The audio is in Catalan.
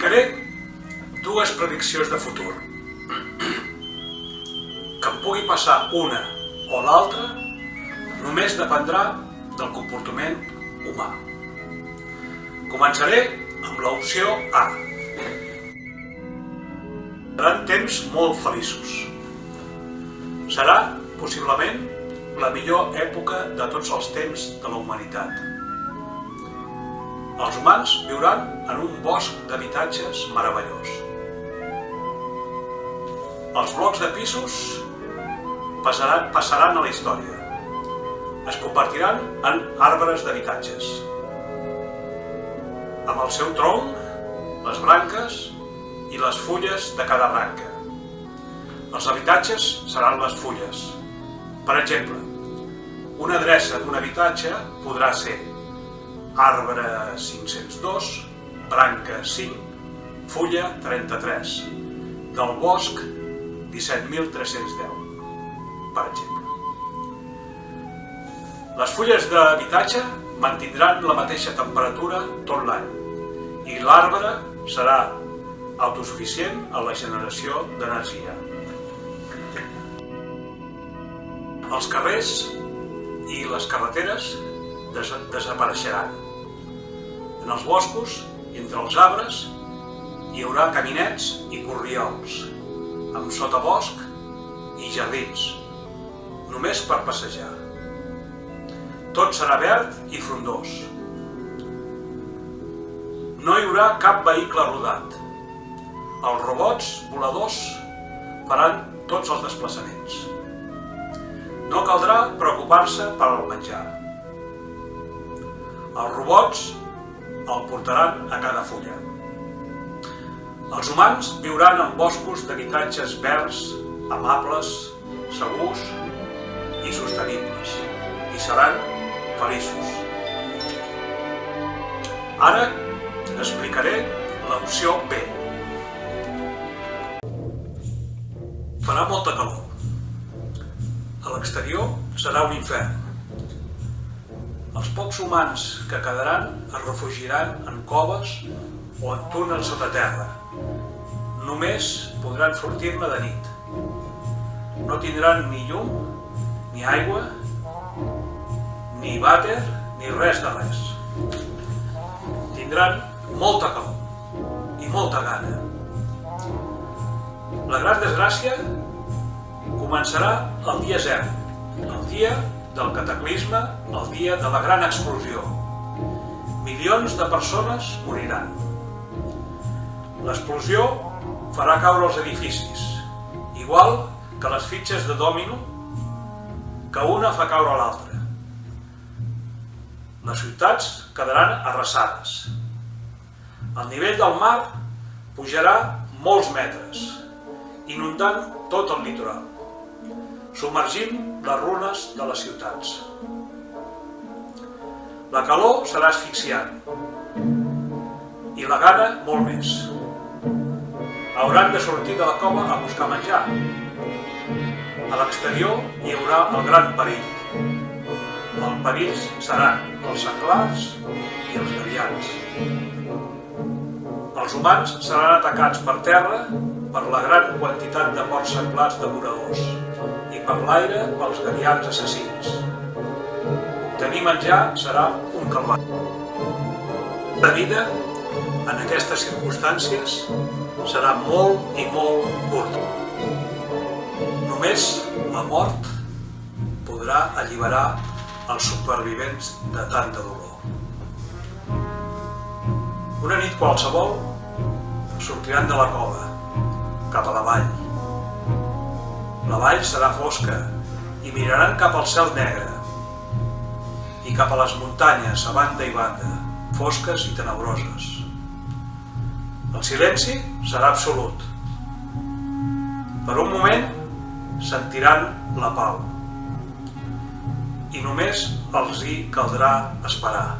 explicaré dues prediccions de futur. Que em pugui passar una o l'altra només dependrà del comportament humà. Començaré amb l'opció A. Seran temps molt feliços. Serà, possiblement, la millor època de tots els temps de la humanitat. Els humans viuran en un bosc d'habitatges meravellós. Els blocs de pisos passaran a la història. Es convertiran en arbres d'habitatges. Amb el seu tronc, les branques i les fulles de cada branca. Els habitatges seran les fulles. Per exemple, una adreça d'un habitatge podrà ser arbre 502, branca 5, fulla 33, del bosc 17.310, per exemple. Les fulles d'habitatge mantindran la mateixa temperatura tot l'any i l'arbre serà autosuficient en la generació d'energia. Els carrers i les carreteres desapareixeran. En els boscos, entre els arbres, hi haurà caminets i corriols, amb sotabosc i jardins, només per passejar. Tot serà verd i frondós. No hi haurà cap vehicle rodat. Els robots voladors faran tots els desplaçaments. No caldrà preocupar-se per al menjar. Els robots el portaran a cada fulla. Els humans viuran en boscos d'habitatges verds, amables, segurs i sostenibles, i seran feliços. Ara explicaré l'opció B. Farà molta calor. A l'exterior serà un infern. Els pocs humans que quedaran es refugiaran en coves o en túnels sota terra. Només podran sortir-ne de nit. No tindran ni llum, ni aigua, ni vàter, ni res de res. Tindran molta calor i molta gana. La gran desgràcia començarà el dia 0, el dia del cataclisme, el dia de la gran explosió. Milions de persones moriran. L'explosió farà caure els edificis, igual que les fitxes de dòmino, que una fa caure l'altra. Les ciutats quedaran arrasades. El nivell del mar pujarà molts metres, inundant tot el litoral, submergint les runes de les ciutats. La calor serà asfixiant i la gana molt més. Hauran de sortir de la cova a buscar menjar. A l'exterior hi haurà el gran perill. Els perills seran els senglars i els gavials. Els humans seran atacats per terra per la gran quantitat de morts senglars devoradors i per l'aire pels gavials assassins. Obtenir menjar serà un calvari. La vida, en aquestes circumstàncies, serà molt i molt curta. Només la mort podrà alliberar els supervivents de tanta dolor. Una nit qualsevol sortiran de la cova, cap a la vall. La vall serà fosca i miraran cap al cel negre i cap a les muntanyes a banda i banda, fosques i tenebroses. El silenci serà absolut. Per un moment sentiran la pau i només els hi caldrà esperar.